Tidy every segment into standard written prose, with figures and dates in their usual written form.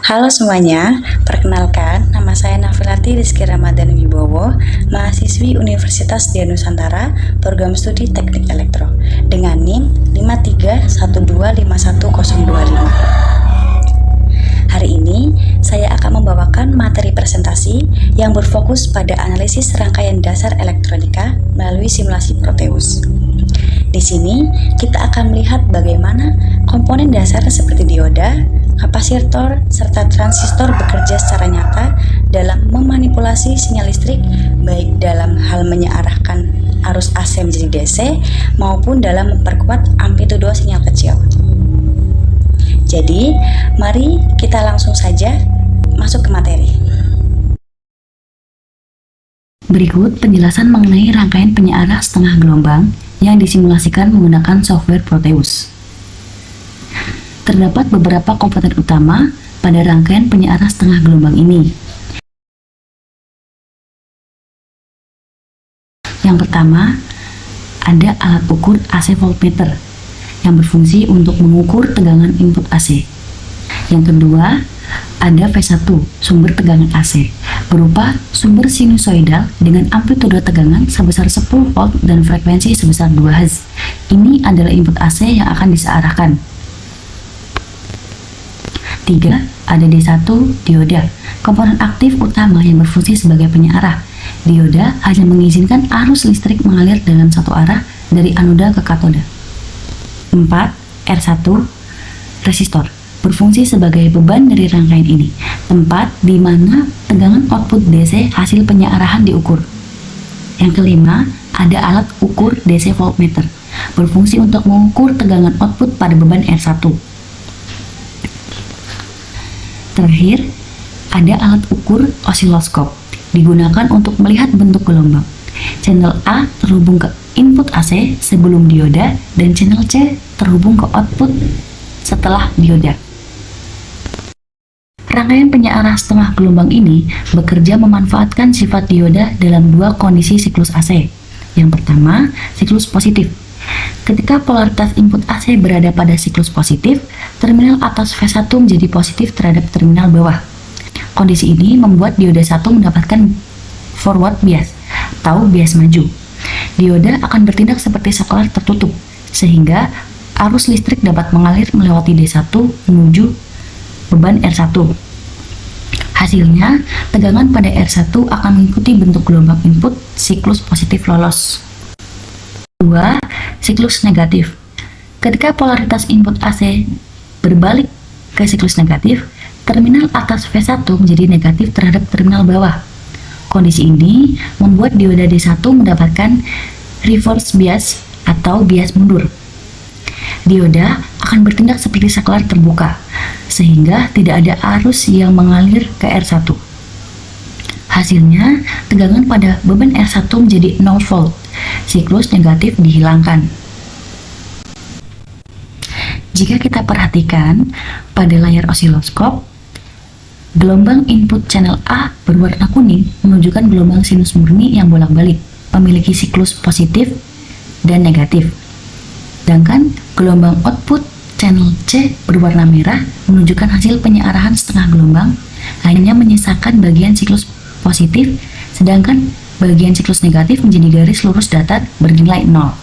Halo semuanya, perkenalkan nama saya Nafilati Rizky Ramadan Wibowo, mahasiswi Universitas Dian Nusantara, program studi Teknik Elektro, dengan NIM 531251025. Hari ini, saya akan membawakan materi presentasi yang berfokus pada analisis rangkaian dasar elektronika melalui simulasi Proteus. Di sini, kita akan melihat bagaimana komponen dasar seperti dioda, kapasitor, serta transistor bekerja secara nyata dalam memanipulasi sinyal listrik, baik dalam hal menyearahkan arus AC menjadi DC maupun dalam memperkuat amplitudo sinyal kecil. Jadi, mari kita langsung saja masuk ke materi. Berikut penjelasan mengenai rangkaian penyearah setengah gelombang yang disimulasikan menggunakan software Proteus. Terdapat beberapa komponen utama pada rangkaian penyearah setengah gelombang ini. Yang pertama, ada alat ukur AC voltmeter yang berfungsi untuk mengukur tegangan input AC. Yang kedua, ada V1, sumber tegangan AC, berupa sumber sinusoidal dengan amplitudo tegangan sebesar 10 volt dan frekuensi sebesar 2 Hz. Ini adalah input AC yang akan disearahkan. 3. Ada D1, dioda, komponen aktif utama yang berfungsi sebagai penyearah. Dioda hanya mengizinkan arus listrik mengalir dalam satu arah dari anoda ke katoda. 4. R1, resistor, berfungsi sebagai beban dari rangkaian ini, tempat di mana tegangan output DC hasil penyearahan diukur. Yang kelima, ada alat ukur DC voltmeter, berfungsi untuk mengukur tegangan output pada beban R1. Terakhir, ada alat ukur osiloskop, digunakan untuk melihat bentuk gelombang. Channel A terhubung ke input AC sebelum dioda, dan channel C terhubung ke output setelah dioda. Rangkaian penyearah setengah gelombang ini bekerja memanfaatkan sifat dioda dalam dua kondisi siklus AC. Yang pertama, siklus positif. Ketika polaritas input AC berada pada siklus positif, terminal atas V1 menjadi positif terhadap terminal bawah. Kondisi ini membuat dioda 1 mendapatkan forward bias atau bias maju. Dioda akan bertindak seperti saklar tertutup, sehingga arus listrik dapat mengalir melewati D1 menuju beban R1. Hasilnya, tegangan pada R1 akan mengikuti bentuk gelombang input siklus positif lolos. 2. Siklus negatif. Ketika polaritas input AC berbalik ke siklus negatif, terminal atas V1 menjadi negatif terhadap terminal bawah. Kondisi ini membuat dioda D1 mendapatkan reverse bias atau bias mundur. Dioda akan bertindak seperti saklar terbuka, sehingga tidak ada arus yang mengalir ke R1. Hasilnya, tegangan pada beban R1 menjadi 0 volt. Siklus negatif dihilangkan. Jika kita perhatikan pada layar osiloskop, gelombang input channel A berwarna kuning menunjukkan gelombang sinus murni yang bolak-balik, memiliki siklus positif dan negatif. Sedangkan gelombang output channel C berwarna merah menunjukkan hasil penyearahan setengah gelombang, hanya menyisakan bagian siklus positif, sedangkan bagian siklus negatif menjadi garis lurus datar bernilai 0.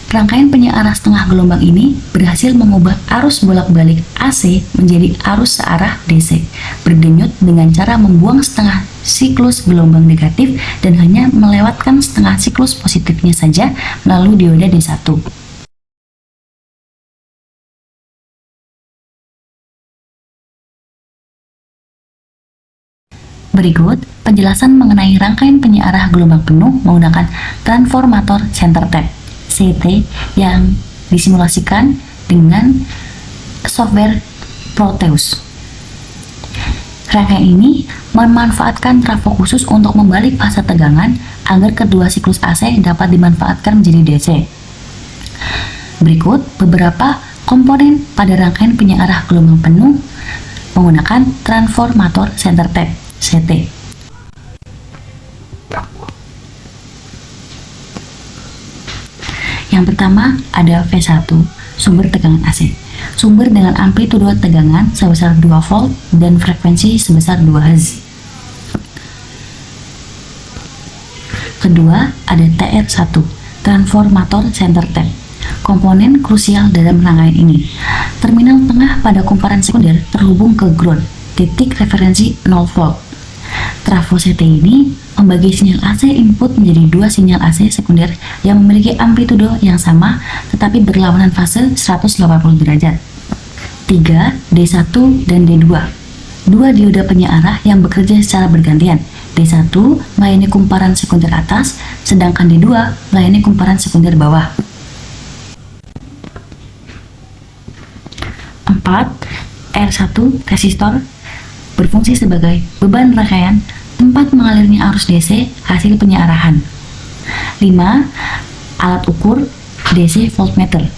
Rangkaian penyearah setengah gelombang ini berhasil mengubah arus bolak-balik AC menjadi arus searah DC, berdenyut dengan cara membuang setengah siklus gelombang negatif dan hanya melewatkan setengah siklus positifnya saja melalui dioda D1. Berikut penjelasan mengenai rangkaian penyearah gelombang penuh menggunakan transformator center tap (CT) yang disimulasikan dengan software Proteus. Rangkaian ini memanfaatkan trafo khusus untuk membalik fase tegangan agar kedua siklus AC dapat dimanfaatkan menjadi DC. Berikut beberapa komponen pada rangkaian penyearah gelombang penuh menggunakan transformator center tap (CT). Yang pertama ada V1, sumber tegangan AC, Sumber dengan amplitudo tegangan sebesar 2 volt dan frekuensi sebesar 2 Hz. Kedua, ada TR1, transformator center tap. Komponen krusial dalam rangkaian ini. Terminal tengah pada kumparan sekunder terhubung ke ground, titik referensi 0 volt. Trafo CT ini membagi sinyal AC input menjadi dua sinyal AC sekunder yang memiliki amplitudo yang sama tetapi berlawanan fase 180 derajat. 3, D1 dan D2. Dua dioda penyearah yang bekerja secara bergantian. D1 melayani kumparan sekunder atas, sedangkan D2 melayani kumparan sekunder bawah. 4. R1 resistor berfungsi sebagai beban rangkaian tempat mengalirnya arus DC hasil penyearahan. 5. Alat ukur DC voltmeter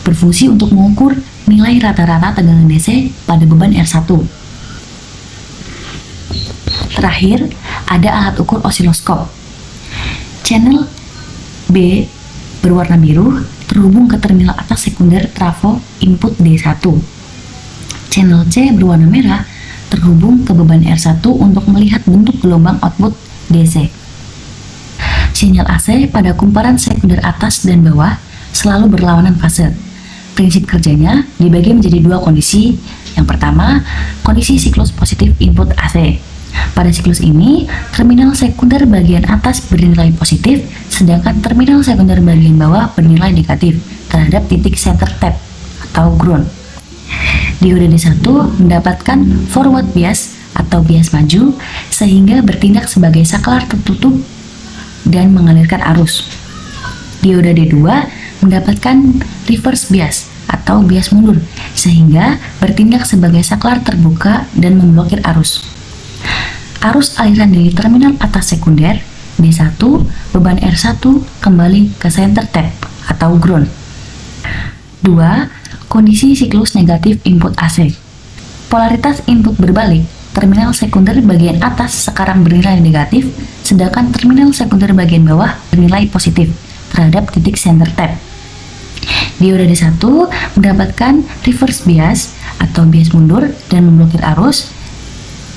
berfungsi untuk mengukur nilai rata-rata tegangan DC pada beban R1. Terakhir, ada alat ukur osiloskop. Channel B berwarna biru terhubung ke terminal atas sekunder trafo input D1. Channel C berwarna merah terhubung ke beban R1 untuk melihat bentuk gelombang output DC. Sinyal AC pada kumparan sekunder atas dan bawah selalu berlawanan fase. Prinsip kerjanya dibagi menjadi dua kondisi. Yang pertama, kondisi siklus positif input AC. Pada siklus ini, terminal sekunder bagian atas bernilai positif, sedangkan terminal sekunder bagian bawah bernilai negatif terhadap titik center tap atau ground. Diode D1 mendapatkan forward bias atau bias maju sehingga bertindak sebagai saklar tertutup dan mengalirkan arus. Diode D2 mendapatkan reverse bias atau bias mundur sehingga bertindak sebagai saklar terbuka dan memblokir arus. Arus aliran dari terminal atas sekunder D1 beban R1 kembali ke center tap atau ground. 2. Kondisi siklus negatif input AC. Polaritas input berbalik, terminal sekunder bagian atas sekarang bernilai negatif, sedangkan terminal sekunder bagian bawah bernilai positif terhadap titik center tap. Diode D1 mendapatkan reverse bias atau bias mundur dan memblokir arus,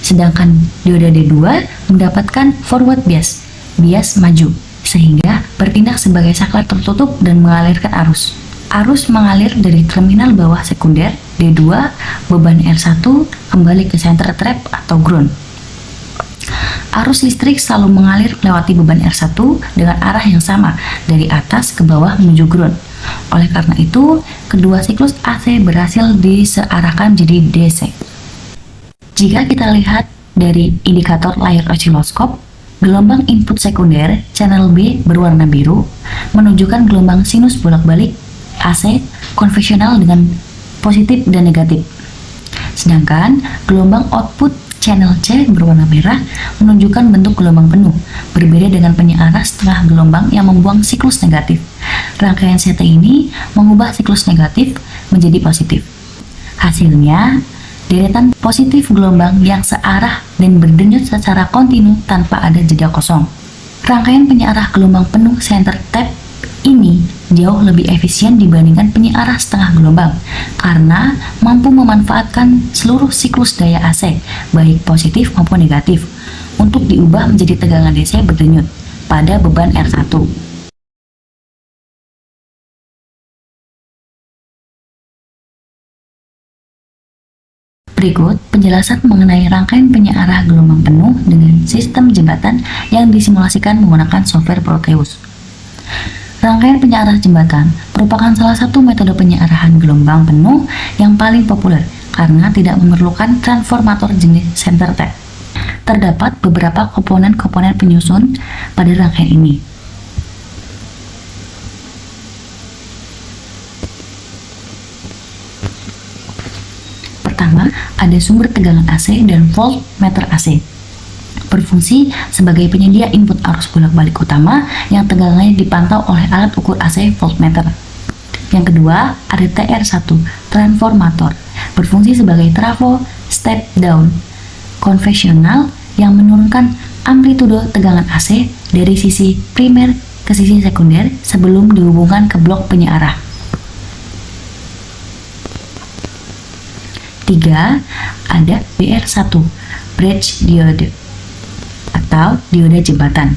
sedangkan diode D2 mendapatkan forward bias, bias maju, sehingga bertindak sebagai saklar tertutup dan mengalirkan arus. Arus mengalir dari terminal bawah sekunder D2 beban R1 kembali ke center trap atau ground. Arus listrik selalu mengalir melewati beban R1 dengan arah yang sama dari atas ke bawah menuju ground. Oleh karena itu, kedua siklus AC berhasil disearahkan menjadi DC. Jika kita lihat dari indikator layar osiloskop, gelombang input sekunder channel B berwarna biru menunjukkan gelombang sinus bolak-balik AC konvensional dengan positif dan negatif. Sedangkan gelombang output channel C berwarna merah menunjukkan bentuk gelombang penuh, berbeda dengan penyearah setengah gelombang yang membuang siklus negatif. Rangkaian CT ini mengubah siklus negatif menjadi positif. Hasilnya, deretan positif gelombang yang searah dan berdenyut secara kontinu tanpa ada jeda kosong. Rangkaian penyearah gelombang penuh center tap ini jauh lebih efisien dibandingkan penyearah setengah gelombang karena mampu memanfaatkan seluruh siklus daya AC, baik positif maupun negatif, untuk diubah menjadi tegangan DC berdenyut pada beban R1. Berikut penjelasan mengenai rangkaian penyearah gelombang penuh dengan sistem jembatan yang disimulasikan menggunakan software Proteus. Rangkaian penyearah jembatan merupakan salah satu metode penyearahan gelombang penuh yang paling populer karena tidak memerlukan transformator jenis center tap. Terdapat beberapa komponen-komponen penyusun pada rangkaian ini. Pertama, ada sumber tegangan AC dan voltmeter AC. Berfungsi sebagai penyedia input arus bolak-balik utama yang tegangannya dipantau oleh alat ukur AC voltmeter. Yang kedua, ada TR1, transformator, berfungsi sebagai trafo step down konvensional yang menurunkan amplitudo tegangan AC dari sisi primer ke sisi sekunder sebelum dihubungkan ke blok penyearah. 3. Ada BR1, bridge diode atau dioda jembatan.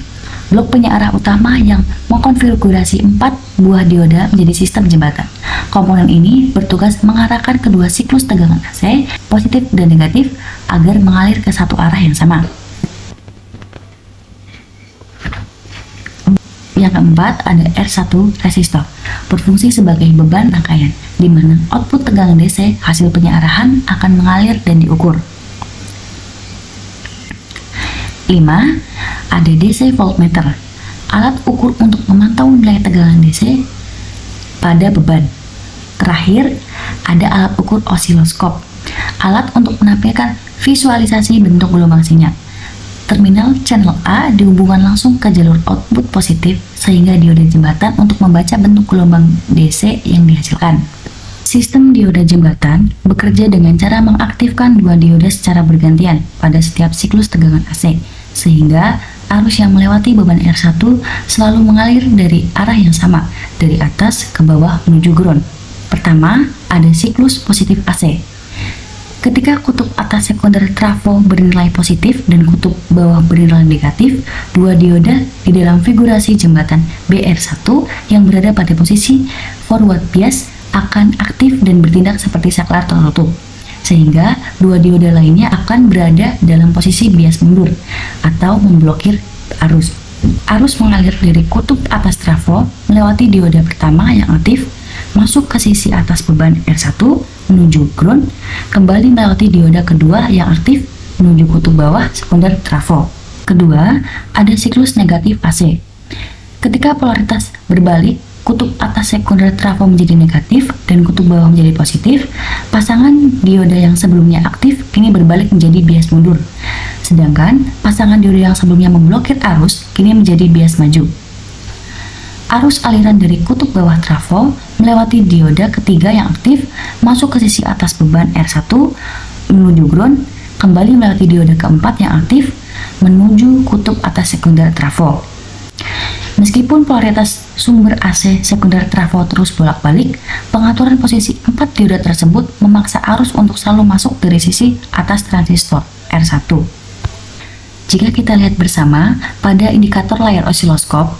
Blok penyearah utama yang mengkonfigurasi 4 buah dioda menjadi sistem jembatan. Komponen ini bertugas mengarahkan kedua siklus tegangan AC, positif dan negatif, agar mengalir ke satu arah yang sama. Yang keempat, ada R1 resistor, berfungsi sebagai beban rangkaian, di mana output tegangan DC hasil penyearahan akan mengalir dan diukur. 5. Ada DC voltmeter, alat ukur untuk memantau nilai tegangan DC pada beban. Terakhir, ada alat ukur osiloskop, alat untuk menampilkan visualisasi bentuk gelombang sinyal. Terminal channel A dihubungkan langsung ke jalur output positif sehingga dioda jembatan untuk membaca bentuk gelombang DC yang dihasilkan. Sistem dioda jembatan bekerja dengan cara mengaktifkan dua dioda secara bergantian pada setiap siklus tegangan AC, sehingga arus yang melewati beban R1 selalu mengalir dari arah yang sama, dari atas ke bawah menuju ground. Pertama, ada siklus positif AC. Ketika kutub atas sekunder trafo bernilai positif dan kutub bawah bernilai negatif, dua dioda di dalam figurasi jembatan BR1 yang berada pada posisi forward bias akan aktif dan bertindak seperti saklar tertutup, sehingga dua dioda lainnya akan berada dalam posisi bias mundur atau memblokir arus. Arus mengalir dari kutub atas trafo melewati dioda pertama yang aktif, masuk ke sisi atas beban R1 menuju ground, kembali melewati dioda kedua yang aktif menuju kutub bawah sekunder trafo. Kedua, ada siklus negatif AC. Ketika polaritas berbalik, kutub atas sekunder trafo menjadi negatif dan kutub bawah menjadi positif, pasangan dioda yang sebelumnya aktif kini berbalik menjadi bias mundur. Sedangkan pasangan dioda yang sebelumnya memblokir arus kini menjadi bias maju. Arus aliran dari kutub bawah trafo melewati dioda ketiga yang aktif, masuk ke sisi atas beban R1 menuju ground, kembali melewati dioda keempat yang aktif menuju kutub atas sekunder trafo. Meskipun polaritas sumber AC sekunder trafo terus bolak-balik, pengaturan posisi 4 dioda tersebut memaksa arus untuk selalu masuk dari sisi atas transistor R1. Jika kita lihat bersama pada indikator layar osiloskop,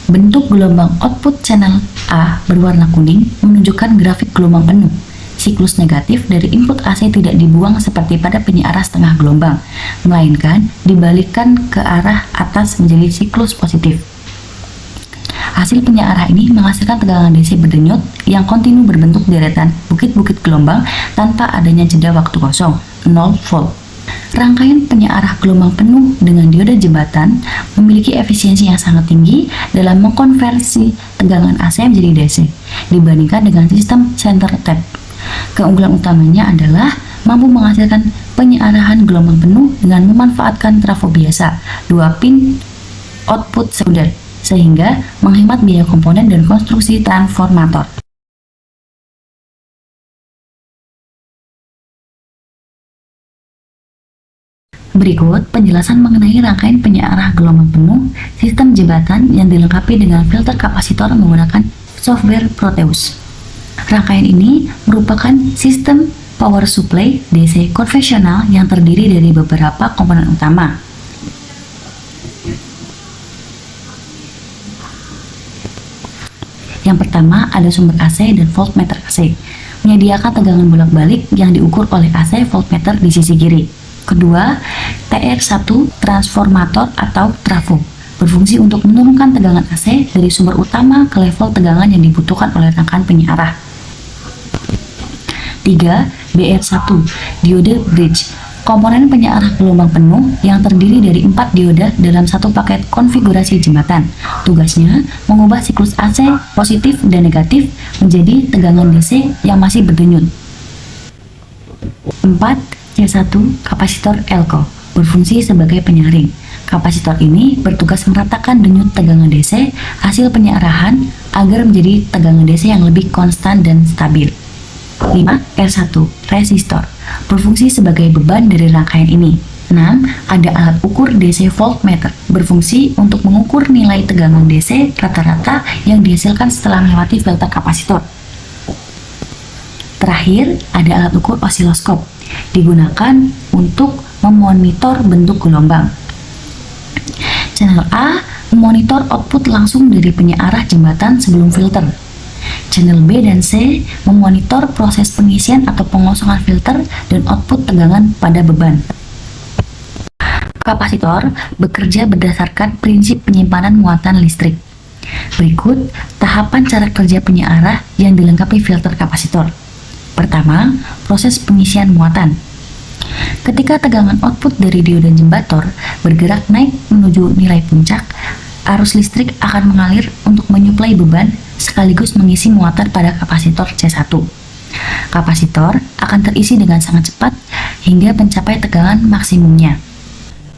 bentuk gelombang output channel A berwarna kuning menunjukkan grafik gelombang penuh. Siklus negatif dari input AC tidak dibuang seperti pada penyearah setengah gelombang, melainkan dibalikkan ke arah atas menjadi siklus positif. Hasil penyearah ini menghasilkan tegangan DC berdenyut yang kontinu berbentuk deretan bukit-bukit gelombang tanpa adanya jeda waktu kosong, 0 volt. Rangkaian penyearah gelombang penuh dengan dioda jembatan memiliki efisiensi yang sangat tinggi dalam mengkonversi tegangan AC menjadi DC dibandingkan dengan sistem center tap. Keunggulan utamanya adalah mampu menghasilkan penyearahan gelombang penuh dengan memanfaatkan trafo biasa, 2 pin output sekunder, sehingga menghemat biaya komponen dan konstruksi transformator. Berikut penjelasan mengenai rangkaian penyearah gelombang penuh sistem jembatan yang dilengkapi dengan filter kapasitor menggunakan software Proteus. Rangkaian ini merupakan sistem power supply DC konvensional yang terdiri dari beberapa komponen utama. Yang pertama ada sumber AC dan voltmeter AC, menyediakan tegangan bolak-balik yang diukur oleh AC voltmeter di sisi kiri. Kedua, TR1 transformator atau trafo, berfungsi untuk menurunkan tegangan AC dari sumber utama ke level tegangan yang dibutuhkan oleh rangkaian penyearah. 3. BR1 diode bridge, komponen penyearah gelombang penuh yang terdiri dari 4 dioda dalam satu paket konfigurasi jembatan. Tugasnya mengubah siklus AC positif dan negatif menjadi tegangan DC yang masih berdenyut. 4. C1 kapasitor elko, berfungsi sebagai penyaring. Kapasitor ini bertugas meratakan denyut tegangan DC hasil penyearahan agar menjadi tegangan DC yang lebih konstan dan stabil. 5. R1 resistor, berfungsi sebagai beban dari rangkaian ini. 6. Ada alat ukur DC voltmeter, berfungsi untuk mengukur nilai tegangan DC rata-rata yang dihasilkan setelah melewati filter kapasitor. Terakhir, ada alat ukur osiloskop, digunakan untuk memonitor bentuk gelombang. Channel A memonitor output langsung dari penyearah jembatan sebelum filter. Channel B dan C memonitor proses pengisian atau pengosongan filter dan output tegangan pada beban. Kapasitor bekerja berdasarkan prinsip penyimpanan muatan listrik. Berikut tahapan cara kerja penyearah yang dilengkapi filter kapasitor. Pertama, proses pengisian muatan. Ketika tegangan output dari dioda jembator bergerak naik menuju nilai puncak, arus listrik akan mengalir untuk menyuplai beban sekaligus mengisi muatan pada kapasitor C1. Kapasitor akan terisi dengan sangat cepat hingga mencapai tegangan maksimumnya.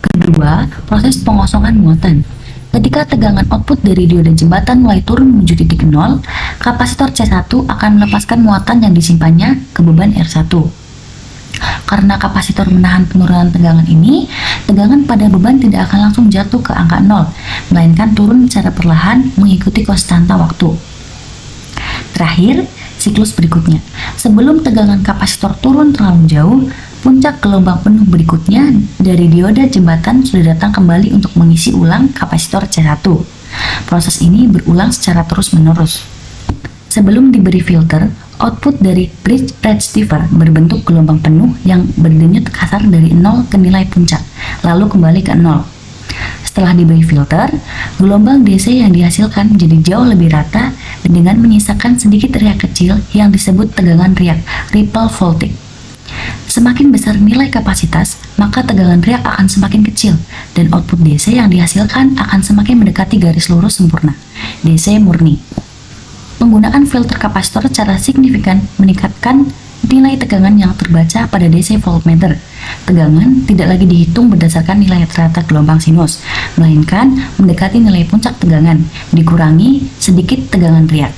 Kedua, proses pengosongan muatan. Ketika tegangan output dari dioda jembatan mulai turun menuju titik nol, kapasitor C1 akan melepaskan muatan yang disimpannya ke beban R1. Karena kapasitor menahan penurunan tegangan ini, tegangan pada beban tidak akan langsung jatuh ke angka 0, melainkan turun secara perlahan mengikuti konstanta waktu. Terakhir, siklus berikutnya. Sebelum tegangan kapasitor turun terlalu jauh, puncak gelombang penuh berikutnya dari dioda jembatan sudah datang kembali untuk mengisi ulang kapasitor C1. Proses ini berulang secara terus-menerus. Sebelum diberi filter, output dari bridge receiver berbentuk gelombang penuh yang berdenyut kasar dari 0 ke nilai puncak, lalu kembali ke 0. Setelah diberi filter, gelombang DC yang dihasilkan menjadi jauh lebih rata dengan menyisakan sedikit riak kecil yang disebut tegangan riak, ripple voltage. Semakin besar nilai kapasitas, maka tegangan riak akan semakin kecil, dan output DC yang dihasilkan akan semakin mendekati garis lurus sempurna, DC murni. Penggunaan filter kapasitor secara signifikan meningkatkan nilai tegangan yang terbaca pada DC voltmeter. Tegangan tidak lagi dihitung berdasarkan nilai rata gelombang sinus, melainkan mendekati nilai puncak tegangan, dikurangi sedikit tegangan riak.